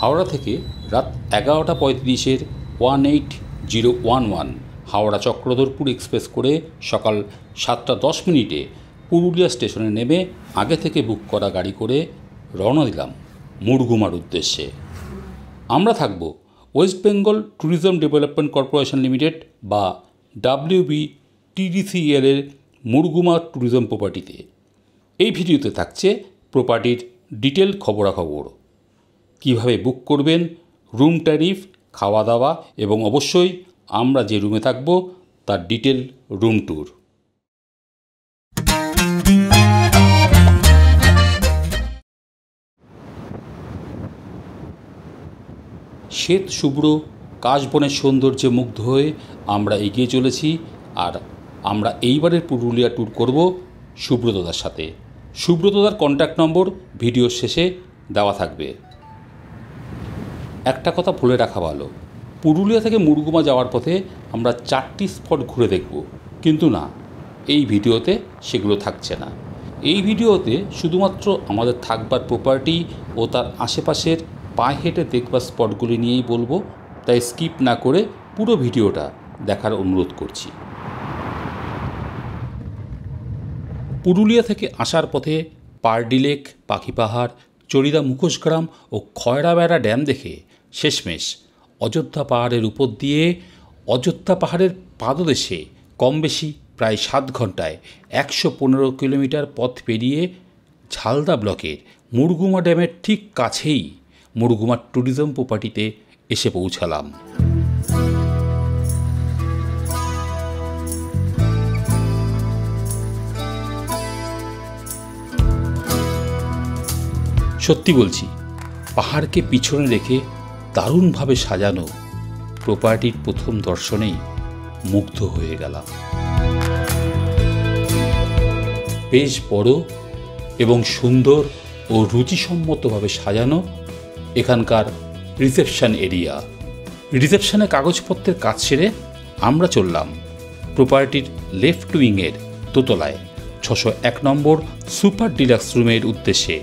হাওড়া থেকে রাত 11:35 18:011 হাওড়া চক্রধরপুর এক্সপ্রেস করে সকাল 7:10 পুরুলিয়া স্টেশনে নেমে আগে থেকে বুক করা গাড়ি করে রওনা দিলাম মুড়গুমার উদ্দেশ্যে। আমরা থাকব West Bengal tourism development corporation limited বা WBTDCL এর মুড়গুমা ট্যুরিজম প্রপার্টিতে। এই ভিডিওতে থাকছে প্রপার্টির ডিটেল খবরাখবর, কীভাবে বুক করবেন, রুম ট্যারিফ, খাওয়া দাওয়া এবং অবশ্যই আমরা যে রুমে থাকব তার ডিটেল রুম ট্যুর। শ্বেত শুভ্র কাশবনের সৌন্দর্যে মুগ্ধ হয়ে আমরা এগিয়ে চলেছি। আর আমরা এইবারের পুরুলিয়া ট্যুর করব সুব্রতদার সাথে। সুব্রতদার কন্ট্যাক্ট নম্বর ভিডিওর শেষে দেওয়া থাকবে। একটা কথা বলে রাখা ভালো, পুরুলিয়া থেকে মুড়গুমা যাওয়ার পথে আমরা 4টি স্পট ঘুরে দেখব, কিন্তু না, এই ভিডিওতে সেগুলো থাকছে না। এই ভিডিওতে শুধুমাত্র আমাদের থাকবার প্রপার্টি ও তার আশেপাশের পায়ে হেঁটে দেখবার স্পটগুলি নিয়েই বলবো, তাই স্কিপ না করে পুরো ভিডিওটা দেখার অনুরোধ করছি। পুরুলিয়া থেকে আসার পথে পারডি লেক, পাখি পাহাড়, চরিদা মুখোশগ্রাম ও খয়রাবেড়া ড্যাম দেখে শেষমেশ অযোধ্যা পাহাড়ের উপর দিয়ে অযোধ্যা পাহাড়ের পাদদেশে কম বেশি প্রায় 7 ঘন্টায় 115 কিলোমিটার পথ পেরিয়ে ঝালদা ব্লকের মুড়গুমা ড্যামের ঠিক কাছেই মুড়গুমা ট্যুরিজম প্রপার্টিতে এসে পৌঁছালাম। সত্যি বলছি, পাহাড়কে পিছনে রেখে দারুণভাবে সাজানো প্রপার্টির প্রথম দর্শনেই মুগ্ধ হয়ে গেলাম। বেশ বড় এবং সুন্দর ও রুচিসম্মতভাবে সাজানো এখানকার রিসেপশন এরিয়া। রিসেপশনে কাগজপত্রের কাজ সেরে আমরা চললাম প্রপার্টির লেফট উইংয়ের দোতলায় 601 নম্বর সুপার ডিলাক্স রুমের উদ্দেশ্যে।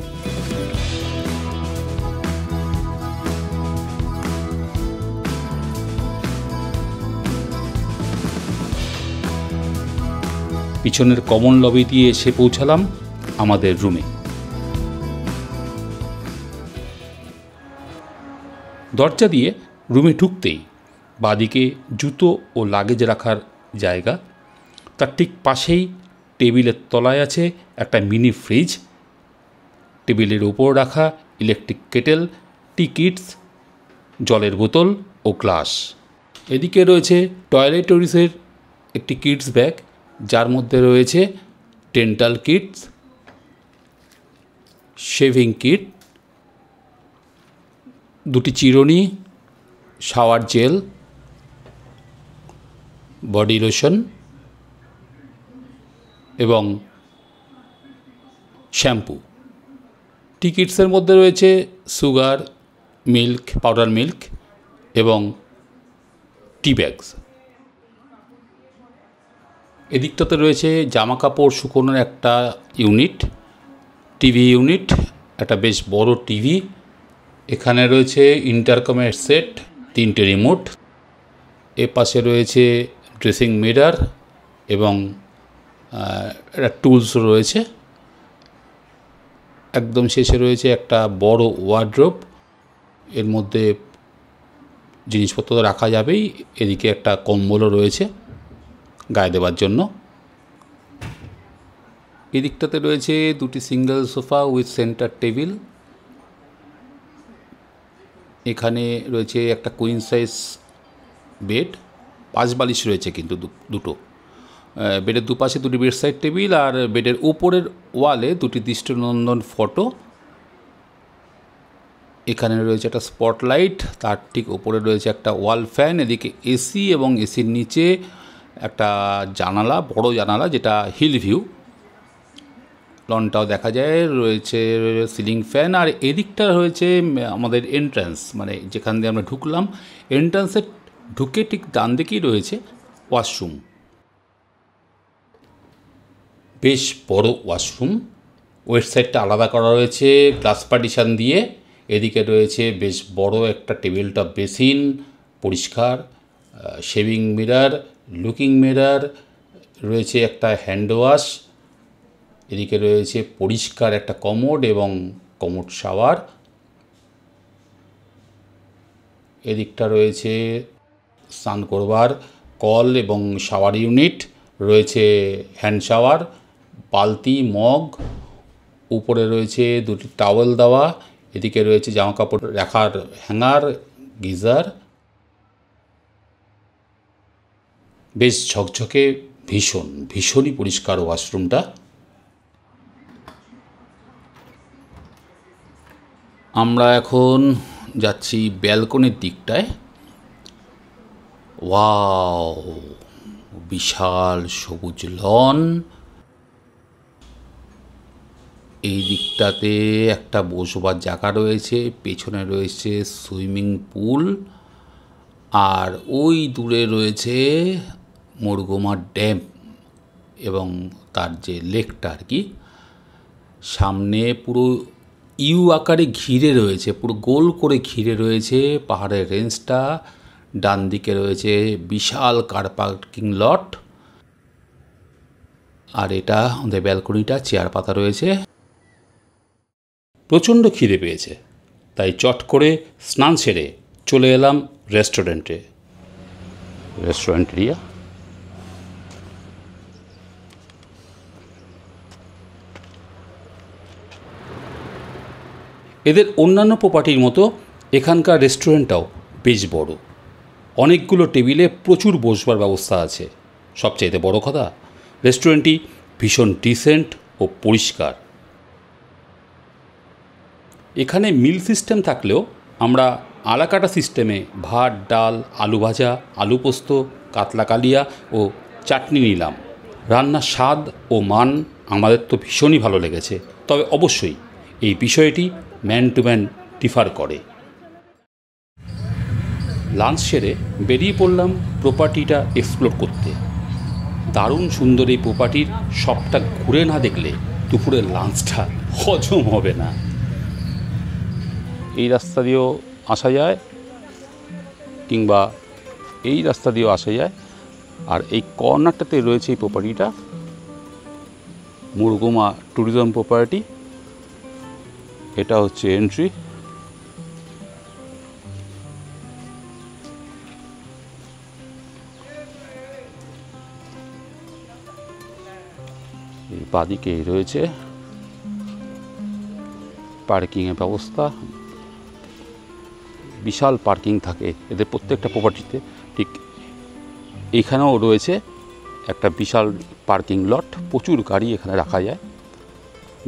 পিছনের কমন লবি দিয়ে এসে পৌঁছালাম আমাদের রুমে। দরজা দিয়ে রুমে ঢুকতেই বাদিকে জুতো ও লাগেজ রাখার জায়গা, তার ঠিক পাশেই টেবিলের তলায় আছে একটা মিনি ফ্রিজ, টেবিলের ওপর রাখা ইলেকট্রিক কেটেল, টি কিটস, জলের বোতল ও গ্লাস। এদিকে রয়েছে টয়লেটরিসের একটি কিডস ব্যাগ, যার মধ্যে রয়েছে ডেন্টাল কিটস, শেভিং কিট, 2টি চিরুনি, শাওয়ার জেল, বডি লোশন এবং শ্যাম্পু। টি কিটসের মধ্যে রয়েছে সুগার, মিল্ক, পাউডার মিল্ক এবং টি ব্যাগস। এদিকটাতে রয়েছে জামা কাপড় শুকোনোর একটা ইউনিট, টিভি ইউনিট, একটা বেশ বড় টিভি। এখানে রয়েছে ইন্টারকমের সেট, 3টে রিমোট। এ পাশে রয়েছে ড্রেসিং মিরর এবং একটা টুলস রয়েছে। একদম শেষে রয়েছে একটা বড় ওয়ার্ড্রোব, এর মধ্যে জিনিসপত্র রাখা যাবেই। এদিকে একটা কম্বলও রয়েছে গায়ে দেওয়ার জন্য। এদিকটাতে রয়েছে 2টি single sofa with centre table. এখানে রয়েছে একটা কুইন সাইজ বেড, 5 বালিশ রয়েছে কিন্তু দুটো। বেডের দুপাশে 2টি বেড সাইড টেবিল, আর বেডের উপরের ওয়ালে 2টি দৃষ্টিনন্দন ফটো। এখানে রয়েছে একটা স্পটলাইট, তার ঠিক ওপরে রয়েছে একটা ওয়াল ফ্যান। এদিকে এসি এবং এসির নিচে একটা জানালা, বড় জানালা, যেটা হিল ভিউ, লনটাও দেখা যায়। রয়েছে সিলিং ফ্যান। আর এদিকটা রয়েছে আমাদের এন্ট্রান্স, মানে যেখান দিয়ে আমরা ঢুকলাম, এন্ট্রান্সে ঢুকে ঠিক ডান দিকেই রয়েছে ওয়াশরুম। বেশ বড় ওয়াশরুম, ওয়েস্ট সাইডটা আলাদা করা রয়েছে গ্লাস পার্টিশান দিয়ে। এদিকে রয়েছে বেশ বড় একটা টেবিল টপ বেসিন, পরিষ্কার শেভিং মিরর, লুকিং মিরর, রয়েছে একটা হ্যান্ড ওয়াশ, এদিকে রয়েছে পরিষ্কার একটা কমোড এবং কমোড শাওয়ার, এদিকটা রয়েছে স্নান করবার কল এবং শাওয়ার ইউনিট, রয়েছে হ্যান্ড শাওয়ার, বালতি, মগ, উপরে রয়েছে দুটি টাওয়েল দেওয়া, এদিকে রয়েছে জামাকাপড় রাখার হ্যাঙ্গার, গিজার। বেশ ঝকঝকে, ভীষণই পরিষ্কার ওয়াশরুমটা। আমরা এখন যাচ্ছি ব্যালকনির দিকটায়। ওয়াও, বিশাল সবুজ লন, এই দিকটাতে একটা বসবার জায়গা রয়েছে, পেছনে রয়েছে সুইমিং পুল, আর ওই দূরে রয়েছে মুরগুমা ড্যাম এবং তার যে লেকটা আর কি, সামনে পুরো ইউ আকারে ঘিরে রয়েছে, পুরো গোল করে ঘিরে রয়েছে পাহাড়ের রেঞ্জটা। ডান দিকে রয়েছে বিশাল কার পার্কিং লট, আর এটা আমাদের ব্যালকনিটা, চেয়ার পাতা রয়েছে। প্রচণ্ড খিদে পেয়েছে, তাই চট করে স্নান সেরে চলে এলাম রেস্টুরেন্ট এরিয়া। এদের অন্যান্য প্রপার্টির মতো এখানকার রেস্টুরেন্টটাও বেশ বড়, অনেকগুলো টেবিলে প্রচুর বসবার ব্যবস্থা আছে। সবচাইতে বড় কথা, রেস্টুরেন্টটি ভীষণ ডিসেন্ট ও পরিষ্কার। এখানে মিল সিস্টেম থাকলেও আমরা আলাকাটা সিস্টেমে ভাত, ডাল, আলু ভাজা, আলু পোস্ত, কাতলা কালিয়া ও চাটনি নিলাম। রান্নার স্বাদ ও মান আমাদের তো ভীষণই ভালো লেগেছে, তবে অবশ্যই এই বিষয়টি ম্যান টু ম্যান ডিফার করে। লাঞ্চ সেরে বেরিয়ে পড়লাম প্রপার্টিটা এক্সপ্লোর করতে। দারুণ সুন্দর এই প্রপার্টির সবটা ঘুরে না দেখলে দুপুরের লাঞ্চটা হজম হবে না। এই রাস্তা দিয়েও আসা যায় কিংবা এই রাস্তা দিয়েও আসা যায়, আর এই কর্নারটাতে রয়েছে এই প্রপার্টিটা, মুরগুমা ট্যুরিজম প্রপার্টি। এটা হচ্ছে এন্ট্রি। এই বাদিকেই রয়েছে পার্কিংয়ের ব্যবস্থা, বিশাল পার্কিং থাকে এদের প্রত্যেকটা প্রপার্টিতে। ঠিক এইখানেও রয়েছে একটা বিশাল পার্কিং লট, প্রচুর গাড়ি এখানে রাখা যায়।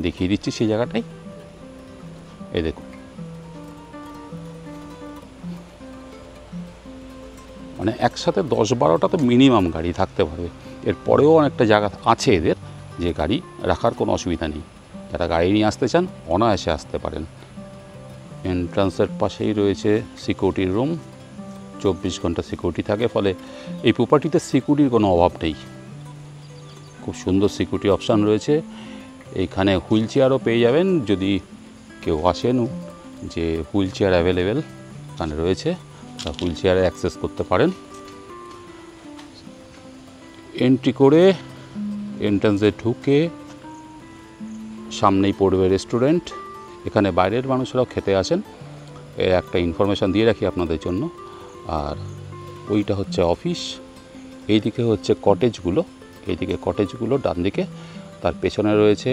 দেখিয়ে দিচ্ছি সেই জায়গাটাই, এই দেখুন। মানে একসাথে 10-12টা তো মিনিমাম গাড়ি থাকতে পারবে। এরপরেও অনেকটা জায়গা আছে এদের, যে গাড়ি রাখার কোনো অসুবিধা নেই। যারা গাড়ি নিয়ে আসতে চান অনায়াসে আসতে পারেন। এন্ট্রান্সের পাশেই রয়েছে সিকিউরিটির রুম, 24 ঘন্টা সিকিউরিটি থাকে, ফলে এই প্রপার্টিতে সিকিউরিটির কোনো অভাব নেই। খুব সুন্দর সিকিউরিটি অপশান রয়েছে। এইখানে হুইল চেয়ারও পেয়ে যাবেন, যদি কেউ আসেন যে হুইল চেয়ার অ্যাভেলেবেল এখানে রয়েছে, তা হুইল চেয়ারে অ্যাক্সেস করতে পারেন। এন্ট্রি করে এন্ট্রান্সে ঢুকে সামনেই পড়বে রেস্টুরেন্ট। এখানে বাইরের মানুষরাও খেতে আসেন, এর একটা ইনফরমেশান দিয়ে রাখি আপনাদের জন্য। আর ওইটা হচ্ছে অফিস, এইদিকে হচ্ছে কটেজগুলো, এইদিকে কটেজগুলো ডান দিকে, তার পেছনে রয়েছে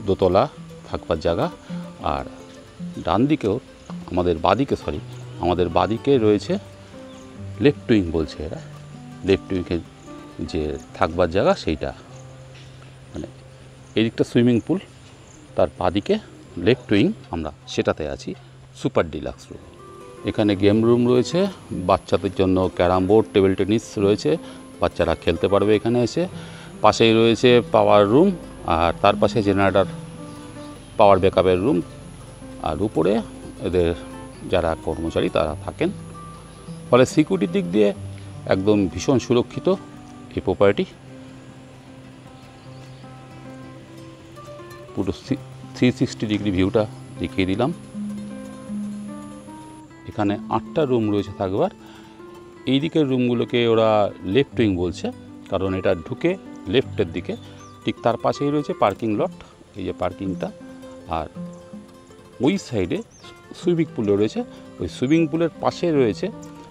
দোতলা থাকবার জায়গা। আর ডান দিকেও আমাদের বাদিকে রয়েছে লেফট উইং বলছে এরা, লেফট উইংয়ে যে থাকবার জায়গা সেইটা, মানে এদিকটা সুইমিং পুল, তার বাদিকে লেফট উইং, আমরা সেটাতে আছি। Super deluxe room. এখানে গেম রুম রয়েছে, বাচ্চাদের জন্য ক্যারাম বোর্ড, টেবিল টেনিস রয়েছে, বাচ্চারা খেলতে পারবে এখানে এসে। পাশেই রয়েছে পাওয়ার রুম, আর তার পাশে জেনারেটর পাওয়ার ব্যাকআপের রুম। আর উপরে এদের যারা কর্মচারী তারা থাকেন, ফলে সিকিউরিটির দিক দিয়ে একদম ভীষণ সুরক্ষিত এই প্রপার্টি। পুরো 360 ডিগ্রি ভিউটা দেখিয়ে দিলাম। এখানে 8টা রুম রয়েছে থাকবার। এই দিকের রুমগুলোকে ওরা লেফট উইং বলছে, কারণ এটা ঢুকে লেফটের দিকে। ঠিক তার পাশেই রয়েছে পার্কিং লট, এই যে পার্কিংটা। আর ওই সাইডে সুইমিং পুলও রয়েছে। ওই সুইমিং পুলের পাশে রয়েছে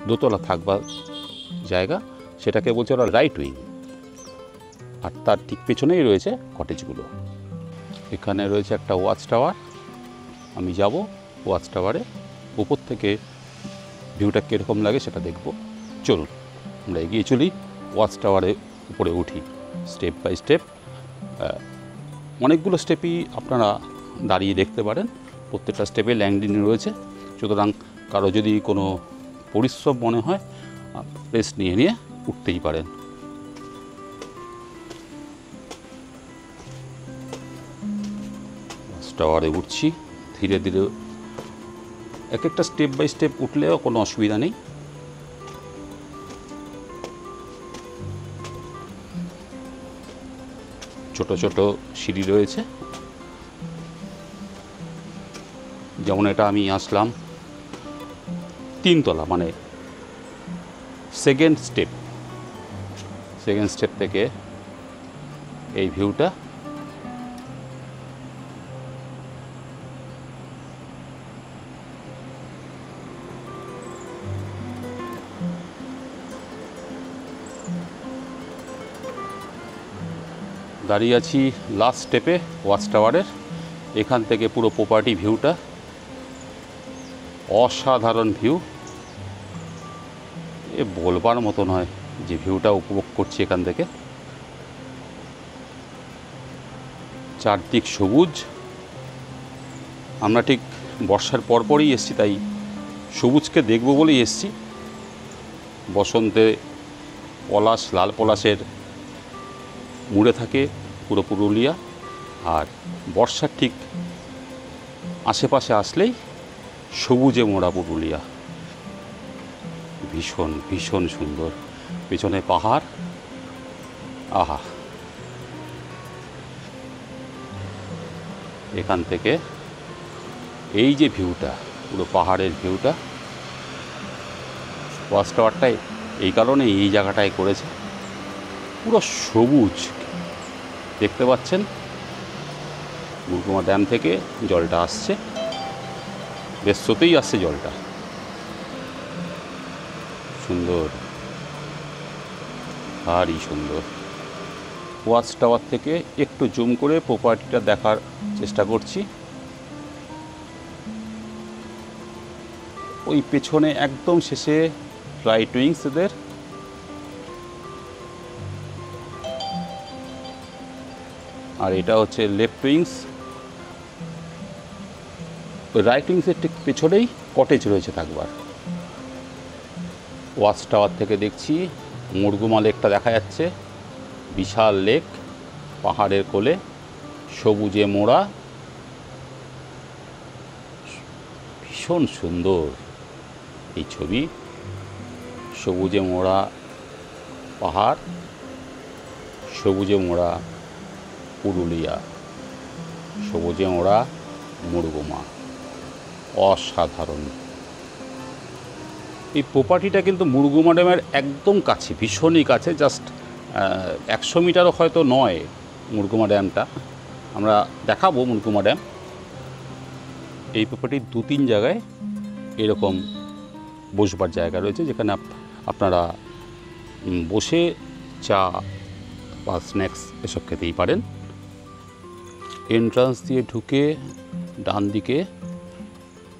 দোতলা থাকবার জায়গা, সেটাকে বলছে ওরা রাইট উইং। আর তার ঠিক পেছনেই রয়েছে কটেজগুলো। এখানে রয়েছে একটা ওয়াচ টাওয়ার। আমি যাব ওয়াচ টাওয়ারে, উপর থেকে ভিউটা কীরকম লাগে সেটা দেখব। চলুন আমরা এগিয়ে চলি, ওয়াচ টাওয়ারে উপরে উঠি স্টেপ বাই স্টেপ। অনেকগুলো স্টেপই আপনারা দাঁড়িয়ে দেখতে পারেন, প্রত্যেকটা স্টেপে ল্যান্ডিং রয়েছে। সুতরাং কারো যদি কোনো পরিশ্রম মনে হয়, রেস্ট নিয়ে নিয়ে উঠতেই পারেন। ওয়াচ টাওয়ারে উঠছি ধীরে ধীরে, এক একটা স্টেপ বাই স্টেপ উঠলেও কোনো অসুবিধা নেই। ছোট ছোট সিঁড়ি রয়েছে, যেমন এটা আমি আসলাম 3 তলা, মানে সেকেন্ড স্টেপ থেকে এই ভিউটা। দাঁড়িয়ে আছি লাস্ট স্টেপে ওয়াচ টাওয়ারের। এখান থেকে পুরো প্রপার্টি ভিউটা অসাধারণ ভিউ, এ বলবার মতো নয় যে ভিউটা উপভোগ করছি এখান থেকে। চারদিক সবুজ। আমরা ঠিক বর্ষার পরপরই এসছি, তাই সবুজকে দেখব বলেই এসছি। বসন্তে পলাশ, লাল পলাশের মুড়ে থাকে পুরো পুরুলিয়া, আর বর্ষার ঠিক আশেপাশে আসলেই সবুজে মোড়া পুরুলিয়া। ভীষণ ভীষণ সুন্দর। পেছনে পাহাড়, আহা। এখান থেকে এই যে ভিউটা, পুরো পাহাড়ের ভিউটা। ওয়াচ টাওয়ারটাই এই কারণে এই জায়গাটায় করেছে, পুরো সবুজ দেখতে পাচ্ছেন। মুরগুমা ড্যাম থেকে জলটা আসছে, বেশ স্রোতেই আসছে জলটা, সুন্দর, ভারী সুন্দর। ওয়াচ টাওয়ার থেকে একটু জুম করে প্রপার্টিটা দেখার চেষ্টা করছি। ওই পেছনে একদম শেষে রাইট উইংস এদের, আর এটা হচ্ছে লেফট উইংস। রাইট উইংসের ঠিক পেছনেই কটেজ রয়েছে থাকবার। ওয়াচ টাওয়ার থেকে দেখছি মুরগুমা লেকটা দেখা যাচ্ছে, বিশাল লেক, পাহাড়ের কোলে, সবুজে মোড়া, ভীষণ সুন্দর এই ছবি। সবুজে মোড়া পাহাড়, সবুজে মোড়া পুরুলিয়া, সবুজে মোড়া মুরগুমা, অসাধারণ। এই প্রপার্টিটা কিন্তু মুরগুমা ড্যামের একদম কাছে, ভীষণই কাছে, জাস্ট 100 মিটারও হয়তো নয় মুরগুমা ড্যামটা। আমরা দেখাবো মুরগুমা ড্যাম। এই প্রপার্টির 2-3 জায়গায় এরকম বসবার জায়গা রয়েছে, যেখানে আপনারা বসে চা বা স্ন্যাক্স এসব খেতেই পারেন। এন্ট্রান্স দিয়ে ঢুকে ডান দিকে,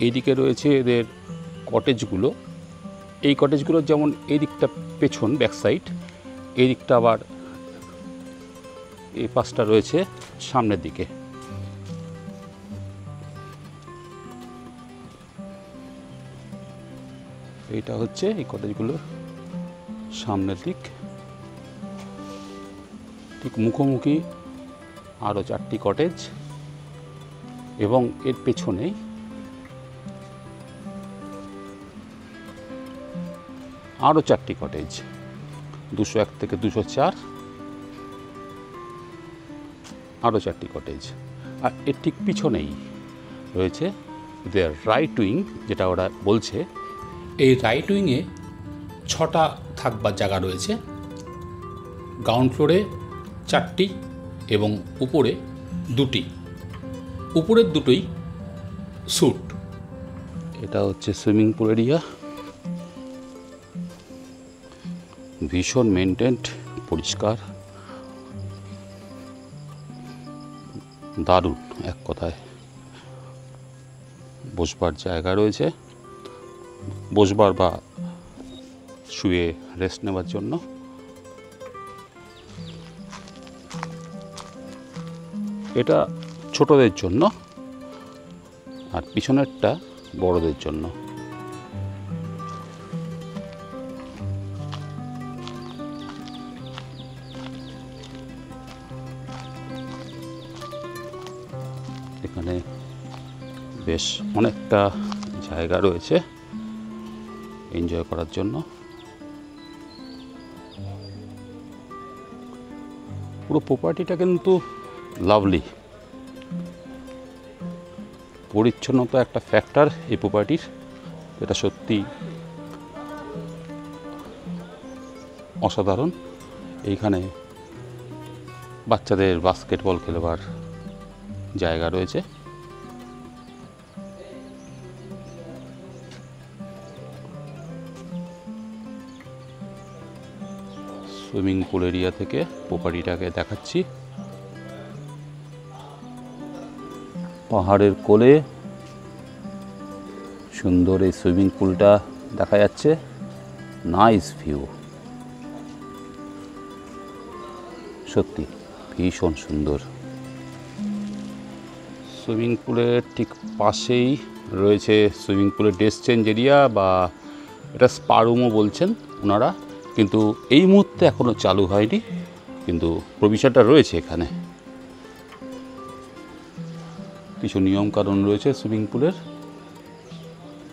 এইদিকে রয়েছে এদের কটেজগুলো। এই কটেজগুলোর যেমন এই দিকটা পেছন, ব্যাক সাইড, এই দিকটা আবার এই পাশটা রয়েছে সামনের দিকে। এইটা হচ্ছে এই কটেজগুলোর সামনের দিক। ঠিক মুখোমুখি আরও 4টি কটেজ, এবং এর পেছনেই আরও 4টি কটেজ, 201 থেকে 204, আরও 4টি কটেজ। আর এর ঠিক পিছনেই রয়েছে এদের রাইট উইং, যেটা ওরা বলছে এই রাইট উইংয়ে 6টা থাকবার জায়গা রয়েছে। গ্রাউন্ড ফ্লোরে 4টি এবং উপরে 2টি। উপরের দুটোই স্যুট। এটা হচ্ছে সুইমিং পুল এরিয়া, ভীষণ মেনটেন্ড, পরিষ্কার, দারুণ এক কথায়। বসবার জায়গা রয়েছে, বসবার বা শুয়ে রেস্ট নেবার জন্য। এটা ছোটদের জন্য আর পিছনেরটা বড়দের জন্য। এখানে বেশ অনেকটা জায়গা রয়েছে এনজয় করার জন্য। পুরো প্রপার্টিটা কিন্তু লাভলি। পরিচ্ছন্নতা একটা ফ্যাক্টর এই প্রপার্টির, এটা সত্যি অসাধারণ। এইখানে বাচ্চাদের বাস্কেটবল খেলবার জায়গা রয়েছে। সুইমিং পুল এরিয়া থেকে প্রপার্টিটাকে দেখাচ্ছি। পাহাড়ের কোলে সুন্দর এই সুইমিং পুলটা দেখা যাচ্ছে। নাইস ভিউ, সত্যি ভীষণ সুন্দর। সুইমিং পুলের ঠিক পাশেই রয়েছে সুইমিং পুলের ড্রেস চেঞ্জ এরিয়া, বা এটা স্পা রুমও বলছেন ওনারা, কিন্তু এই মুহূর্তে এখনও চালু হয়নি, কিন্তু প্রভিশনটা রয়েছে এখানে। কিছু নিয়মকানুন রয়েছে সুইমিং পুলের,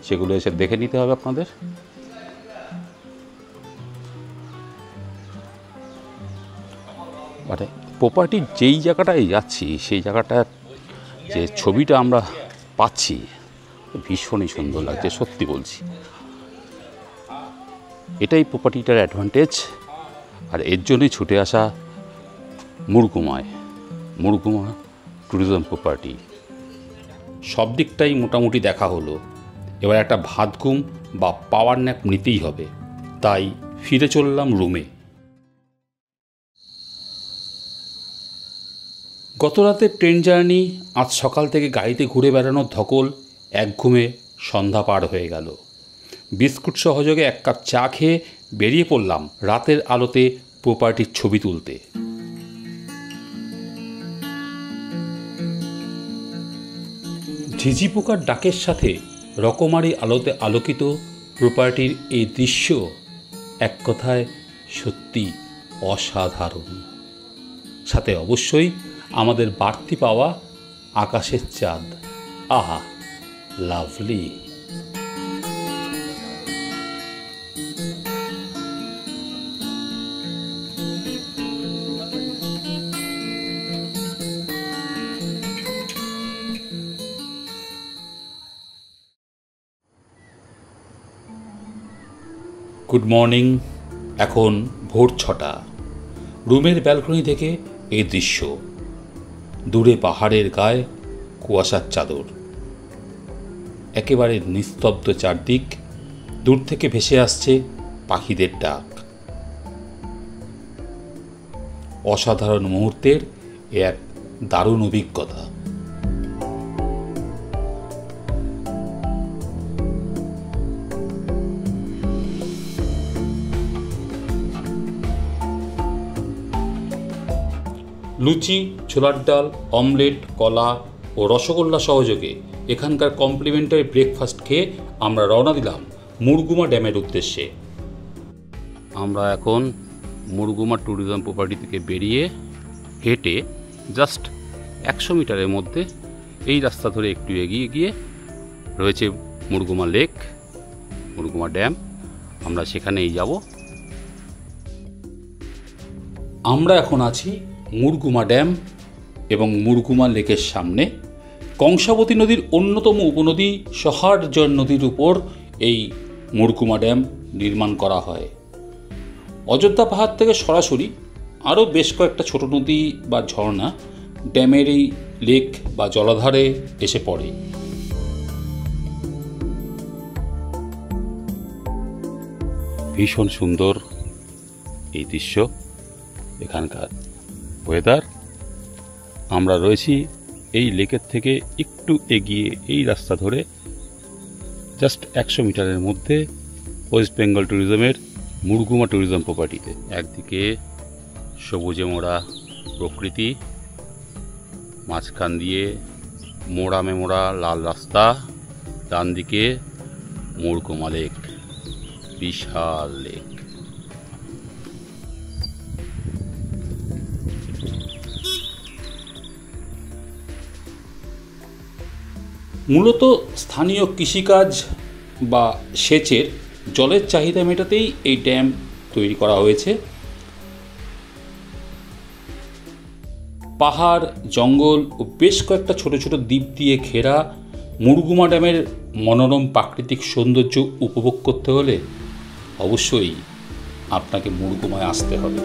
সেগুলো এসে দেখে নিতে হবে আপনাদের। মানে প্রপার্টির যেই জায়গাটায় যাচ্ছি সেই জায়গাটার যে ছবিটা আমরা পাচ্ছি ভীষণই সুন্দর লাগছে, সত্যি বলছি। এটাই প্রপার্টিটার অ্যাডভান্টেজ, আর এর জন্যই ছুটে আসা মুরগুমা ট্যুরিজম প্রপার্টি। সব দিকটাই মোটামুটি দেখা হলো, এবার একটা ভাত ঘুম বা পাওয়ার ন্যাপ নিতেই হবে, তাই ফিরে চললাম রুমে। গত রাতের ট্রেন জার্নি, আজ সকাল থেকে গাড়িতে ঘুরে বেড়ানোর ধকল, এক ঘুমে সন্ধ্যা পার হয়ে গেল। বিস্কুট সহযোগে 1 কাপ চা খেয়ে বেরিয়ে পড়লাম রাতের আলোতে প্রপার্টির ছবি তুলতে। ঝিঝি পোকার ডাকের সাথে রকমারি আলোতে আলোকিত প্রপার্টির এই দৃশ্য এক কথায় সত্যি অসাধারণ। সাথে অবশ্যই আমাদের বাড়তি পাওয়া আকাশের চাঁদ। আহা, লাভলি। Good morning. এখন ভোর 6টা। রুমের ব্যালকনি থেকে এই দৃশ্য। দূরে পাহাড়ের গায়ে কুয়াশার চাদর, একেবারে নিস্তব্ধ চারদিক। দূর থেকে ভেসে আসছে পাখিদের ডাক। অসাধারণ মুহূর্তের এক দারুণ অভিজ্ঞতা। লুচি, ছোলার ডাল, অমলেট, কলা ও রসগোল্লা সহযোগে এখানকার কমপ্লিমেন্টারি ব্রেকফাস্ট খেয়ে আমরা রওনা দিলাম মুরগুমা ড্যামের উদ্দেশ্যে। আমরা এখন মুরগুমা ট্যুরিজম প্রপার্টি থেকে বেরিয়ে হেঁটে জাস্ট 100 মিটারের মধ্যে এই রাস্তা ধরে একটু এগিয়ে গিয়ে রয়েছে মুরগুমা লেক, মুরগুমা ড্যাম। আমরা সেখানেই যাব। আমরা এখন আছি মুরগুমা ড্যাম এবং মুরগুমা লেকের সামনে। কংসাবতী নদীর অন্যতম উপনদী সহারজন নদীর উপর এই মুড়কুমা ড্যাম নির্মাণ করা হয়। অযোধ্যা পাহাড় থেকে সরাসরি আরও বেশ কয়েকটা ছোট নদী বা ঝর্ণা ড্যামের এই লেক বা জলাধারে এসে পড়ে। ভীষণ সুন্দর এই দৃশ্য, এখানকার ওয়েদার। আমরা রয়েছি এই লেকের থেকে একটু এগিয়ে এই রাস্তা ধরে জাস্ট 100 মিটারের মধ্যে ওয়েস্ট বেঙ্গল ট্যুরিজমের মুড়গুমা ট্যুরিজম প্রপার্টিতে। একদিকে সবুজে মোড়া প্রকৃতি, মাঝখান দিয়ে মোড়ামে মোড়া লাল রাস্তা, ডান দিকে মুড়গুমা লেক, বিশাল লেক। মূলত স্থানীয় কৃষিকাজ বা সেচের জলের চাহিদা মেটাতেই এই ড্যাম তৈরি করা হয়েছে। পাহাড়, জঙ্গল ও বেশ কয়েকটা ছোট ছোট দ্বীপ দিয়ে ঘেরা মুড়গুমা ড্যামের মনোরম প্রাকৃতিক সৌন্দর্য উপভোগ করতে হলে অবশ্যই আপনাকে মুড়গুমায় আসতে হবে।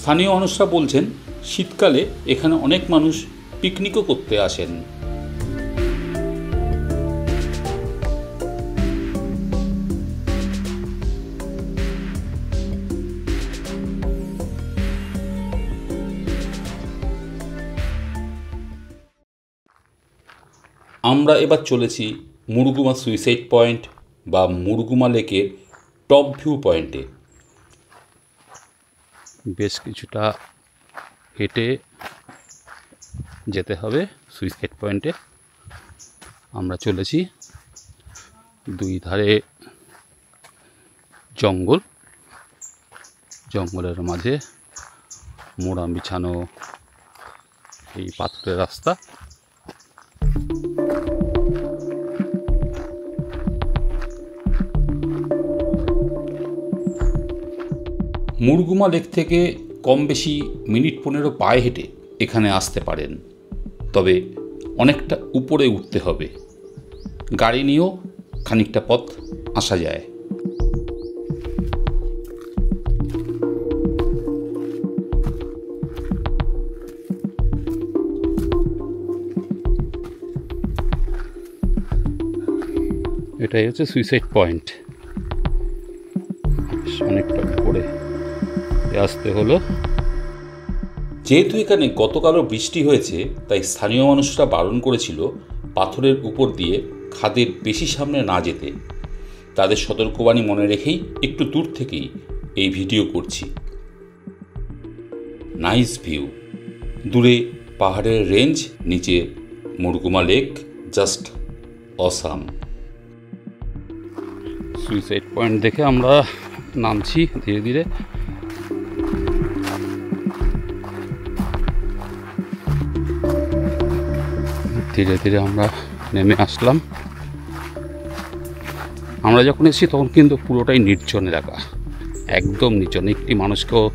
স্থানীয় মানুষরা বলছেন শীতকালে এখানে অনেক মানুষ পিকনিকও করতে আসেন। আমরা এবার চলেছি মুড়গুমা সুইসাইড পয়েন্ট বা মুড়গুমা লেকের টপ ভিউ পয়েন্টে। বেশ কিছুটা হেঁটে যেতে হবে সুইসাইড পয়েন্টে। আমরা চলেছি, দুই ধারে জঙ্গল, জঙ্গলের মাঝে মোড়া বিছানো এই পাথরের রাস্তা। মুড়গুমা লেক থেকে কম বেশি মিনিট 15 পায়ে হেঁটে এখানে আসতে পারেন, তবে অনেকটা উপরে উঠতে হবে। গাড়ি নিয়েও খানিকটা পথ আসা যায়। এটাই হচ্ছে সুইসাইড পয়েন্ট। অনেকটা উপরে আসতে হলো। যেহেতু এখানে গতকালও বৃষ্টি হয়েছে, তাই স্থানীয় মানুষরা বারণ করেছিল পাথরের উপর দিয়ে খাদের বেশি সামনে না যেতে। তাদের সতর্কবাণী মনে রেখেই একটু দূর থেকেই এই ভিডিও করছি। নাইস ভিউ, দূরে পাহাড়ের রেঞ্জ, নিচে Murguma lake, just awesome. Suicide point দেখে আমরা নামছি ধীরে ধীরে। ধীরে ধীরে আমরা নেমে আসলাম। আমরা যখন এসেছি তখন কিন্তু পুরোটাই নির্জন এলাকা, একদম নির্জন। একটি মানুষকেও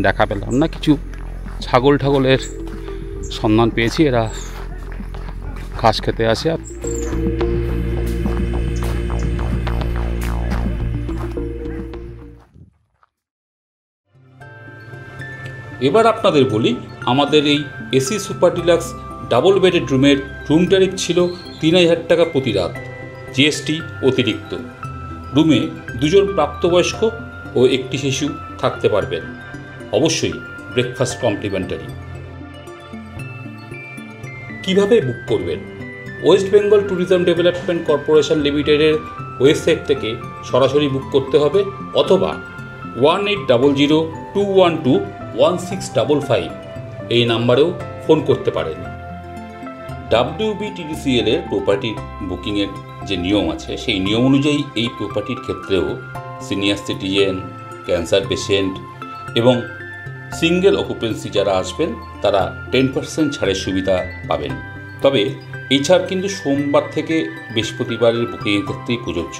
দেখা পেলাম না। কিছু ছাগলের সন্ধান পেয়েছি, এরা ঘাস খেতে আসে। এবার আপনাদের বলি, আমাদের এই AC super deluxe double bedded রুমের রুম ট্যারিফ ছিল 3000 টাকা প্রতি রাত, জিএসটি অতিরিক্ত। রুমে 2 জন প্রাপ্তবয়স্ক ও একটি শিশু থাকতে পারবেন, অবশ্যই ব্রেকফাস্ট কমপ্লিমেন্টারি। কিভাবে বুক করবেন? West Bengal tourism development corporation লিমিটেডের ওয়েবসাইট থেকে সরাসরি বুক করতে হবে অথবা 1800-212-1655 এই নাম্বারেও ফোন করতে পারেন। WBTDCL এর প্রপার্টির বুকিংয়ের যে নিয়ম আছে সেই নিয়ম অনুযায়ী এই প্রপার্টির ক্ষেত্রেও সিনিয়র সিটিজেন, ক্যান্সার পেশেন্ট এবং সিঙ্গেল অকুপেন্সি যারা আসবেন তারা 10% ছাড়ের সুবিধা পাবেন। তবে এই ছাড় কিন্তু সোমবার থেকে বৃহস্পতিবারের বুকিংয়ের ক্ষেত্রেই প্রযোজ্য।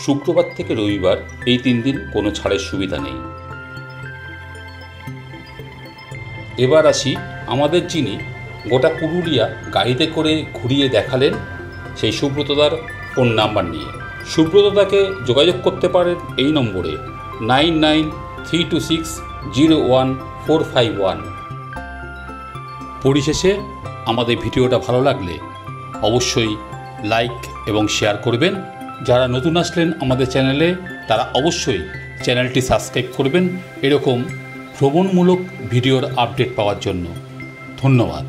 শুক্রবার থেকে রবিবার এই 3 দিন কোনো ছাড়ের সুবিধা নেই। এবার আসি আমাদের যিনি গোটা পুরুলিয়া গাড়িতে করে ঘুরিয়ে দেখালেন সেই সুব্রতদার ফোন নাম্বার নিয়ে। সুব্রতদাকে যোগাযোগ করতে পারেন এই নম্বরে 9932601451। পরিশেষে আমাদের ভিডিওটা ভালো লাগলে অবশ্যই লাইক এবং শেয়ার করবেন। যারা নতুন আসলেন আমাদের চ্যানেলে তারা অবশ্যই চ্যানেলটি সাবস্ক্রাইব করবেন এরকম ভ্রমণমূলক ভিডিওর আপডেট পাওয়ার জন্য। ধন্যবাদ।